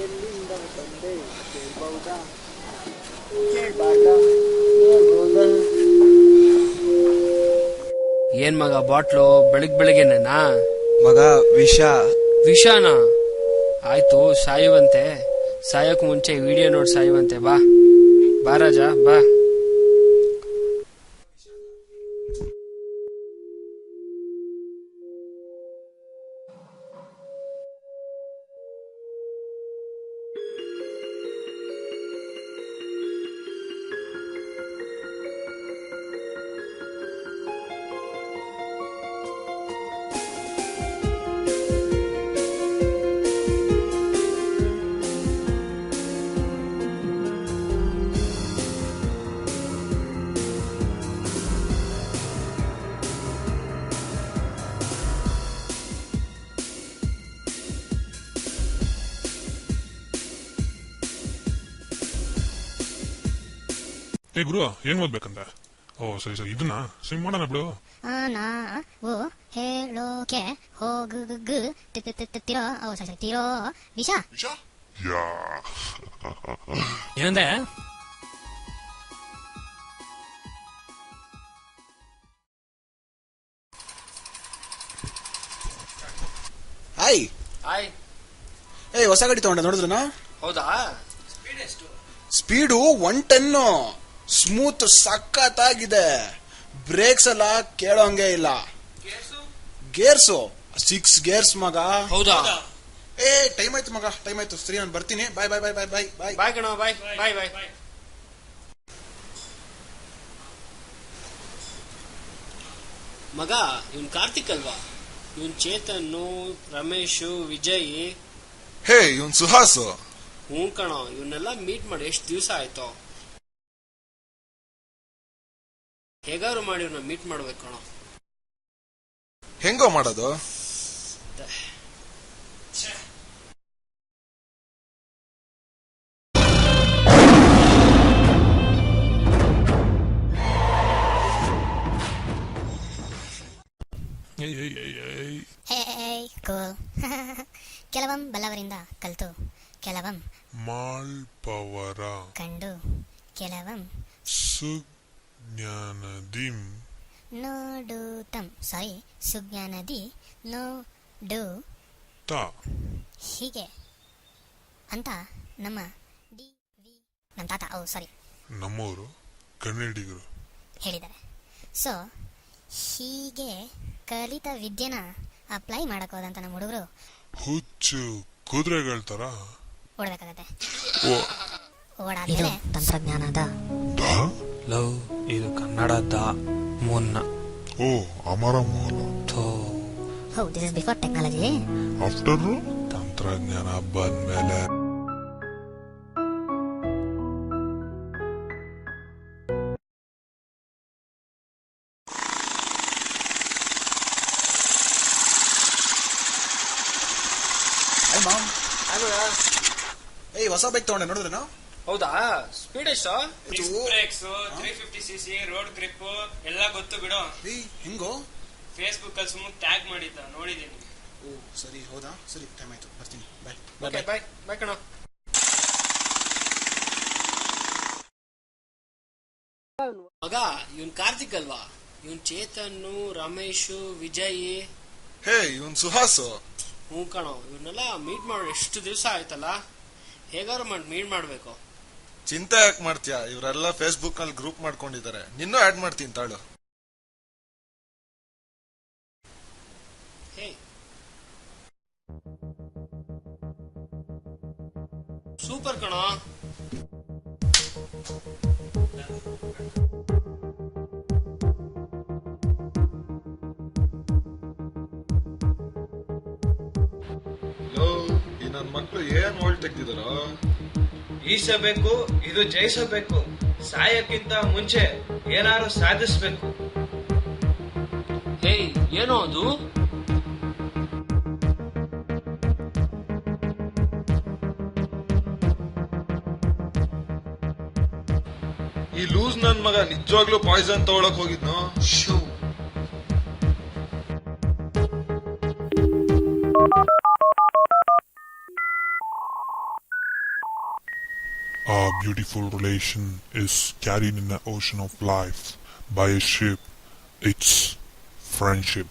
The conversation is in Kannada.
ಎಲ್ಲಿಂದ ಬಂದೆ ಕೇಳ್ಬಹುದಾ ಕೇಳ್ಬಾರ್ದ ಹೇಳ್ಬಹುದಾ? ಏನ್ ಮಗ ಬಾಟ್ಲು ಬೆಳಿಗ್ಗೆನೇನಾ? ಮಗ ವಿಷಾನ? ಆಯ್ತು, ಸಾಯುವಂತೆ. ಸಾಯಕ್ ಮುಂಚೆ ವಿಡಿಯೋ ನೋಡಿ ಸಾಯುವಂತೆ. ಬಾ ರಾಜ ಬಾ. ಏ ಗುರು, ಏನ್ ಓದ್ಬೇಕಂತ? ಓ ಸರಿ ಇದನ್ನ ಸಿಮ್ ಮಾಡೋಣ ಬಿಡು. ನಾವು ಹೇಳೋಕೆ ಹೋಗುತ್ತಿರೋ ವಿಷ. ಏನಂದೆ? ಹಾಯ್. ಹೊಸ ಗಾಡಿ ತಗೊಂಡೆ ನೋಡಿದ್ರನಾ? ಹೌದಾ? ಸ್ಪೀಡು 110, ಸ್ಮೂತ್ ಸಖತ್ತಾಗಿದೆ. ಬ್ರೇಕ್ಸ್ ಎಲ್ಲ ಕೇಳೋಂಗೆ ಇಲ್ಲ. ಗೇರ್ಸು 6 ಗೇರ್ಸ್ ಮಗ. ಹೌದಾ? ಟೈಮ್ ಆಯ್ತು ಮಗ, ಟೈಮ್ ಆಯ್ತು. ಸರಿ, ನಾನು ಬರ್ತೀನಿ. ಬಾಯ್ ಬಾಯ್ ಬಾಯ್ ಬಾಯ್ ಬಾಯ್ ಬಾಯ್ ಬಾಯ್ ಕಣ, ಬಾಯ್. ಮಗ, ಇವನ್ ಕಾರ್ತಿಕ್ ಅಲ್ವಾ? ಇವನ್ ಚೇತನ್, ರಮೇಶ್, ವಿಜಯ್. ಇವನ್ ಸುಹಾಸ್. ಹ್ಞೂ ಕಣೋ, ಇವನ್ನೆಲ್ಲ ಮೀಟ್ ಮಾಡಿ ಎಷ್ಟು ದಿವಸ ಆಯ್ತು. ಹೇಗಾದ್ರು ಮಾಡಿ ಇವ್ನ ಮೀಟ್ ಮಾಡ್ಬೇಕು ಕಣೋ. ಹೆಂಗೋ ಮಾಡೋದು? ಕೆಲವಂ ಬಲ್ಲವರಿಂದ ಕಲ್ತು, ಕೆಲವಂ ಮಾಳ್ಪವರ ಕಂಡು, ಕೆಲವಂ ಸುಜ್ಞಾನದಿಂ ನೋಡುತ್ತಂ. ಸುಜ್ಞಾನದಿ ನೋಡು ಹೀಗೆ ಅಂತ ನಮ್ಮ ನಮ್ಮ ತಾತ ನಮ್ಮವರು ಕನ್ನಡಿಗರು ಹೇಳಿದ್ದಾರೆ. ಸೊ ಹೀಗೆ ಕಲಿತ ವಿದ್ಯೆನ ಅಪ್ಲೈ ಮಾಡಕ್ ಹೋದಂತ ನಮ್ಮ ಹುಡುಗರು ಹುಚ್ಚು ಕುದುರೆಗಳ ತರ ಓಡಬೇಕಾಗತ್ತೆ. ಇದು ತಂತ್ರಜ್ಞಾನದ ಲವ್, ಇದು ಕನ್ನಡದ ಮುನ್ನ. ಓ ಅಮರ ಮೂಲ. This is before technology, after ತಂತ್ರಜ್ಞಾನ ಬಂದ್ಮೇಲೆ. ಹೊಸ ಬೈಕ್ ತಗೊಂಡೆ ನೋಡಿದ್ರೇನಾ? ಹೌದಾ? ಸ್ಪೀಡ್ ಎಷ್ಟು? ಬ್ರೇಕ್ಸ್, 350cc, ರೋಡ್ ಗ್ರಿಪ್ ಎಲ್ಲ ಗೊತ್ತು ಬಿಡು. ಹೆಂಗೋ? ಫೇಸ್ಬುಕ್ ಅಲ್ಲಿ ಸುಮ್ಮನೆ ಟ್ಯಾಗ್ ಮಾಡಿದ್ದ, ನೋಡಿದೀನಿ. ಓ ಸರಿ, ಹೌದಾ? ಸರಿ, ಟೈಮ್ ಆಯ್ತು, ಬರ್ತೀನಿ. ಬಾಯ್ ಕಣ. ಮಗ, ಇವನ್ ಕಾರ್ತಿಕ್ ಅಲ್ವಾ? ಇವನ್ ಚೇತನ್, ರಮೇಶ್, ವಿಜಯ್. ಇವನ್ ಸುಹಾಸ್. ಹ್ಞೂ ಕಣೋ, ಇವನ್ನೆಲ್ಲ ಮೀಟ್ ಮಾಡೋ ಎಷ್ಟು ದಿವಸ ಆಯ್ತಲ್ಲ. ಹೇಗಾರು ಮೀಟ್ ಮಾಡ್ಬೇಕು. ಚಿಂತೆ ಯಾಕೆ ಮಾಡ್ತೀಯಾ? ಇವರೆಲ್ಲ ಫೇಸ್ಬುಕ್ ನಲ್ಲಿ ಗ್ರೂಪ್ ಮಾಡ್ಕೊಂಡಿದ್ದಾರೆ. ನಿನ್ನೂ ಆಡ್ ಮಾಡ್ತೀನಿ ತಾಳು. ಸೂಪರ್ ಕಣೋ. ನನ್ ಮಕ್ಳು ಏನ್ ಓಲ್ಡ್ ತೆಗ್ದಿದಾರ? ಈಸಬೇಕು, ಇದು ಜಯಿಸಬೇಕು. ಸಾಯಕ್ಕಿಂತ ಮುಂಚೆ ಏನಾರು ಸಾಧಿಸ್ಬೇಕು. ಏನೋ ಅದು? ಈ ಲೂಸ್ ನನ್ ಮಗ ನಿಜವಾಗ್ಲೂ ಪಾಯ್ಸನ್ ತಗೊಳಕ್ ಹೋಗಿದ್ನೋ? A beautiful relation is carried in the ocean of life by a ship. It's friendship.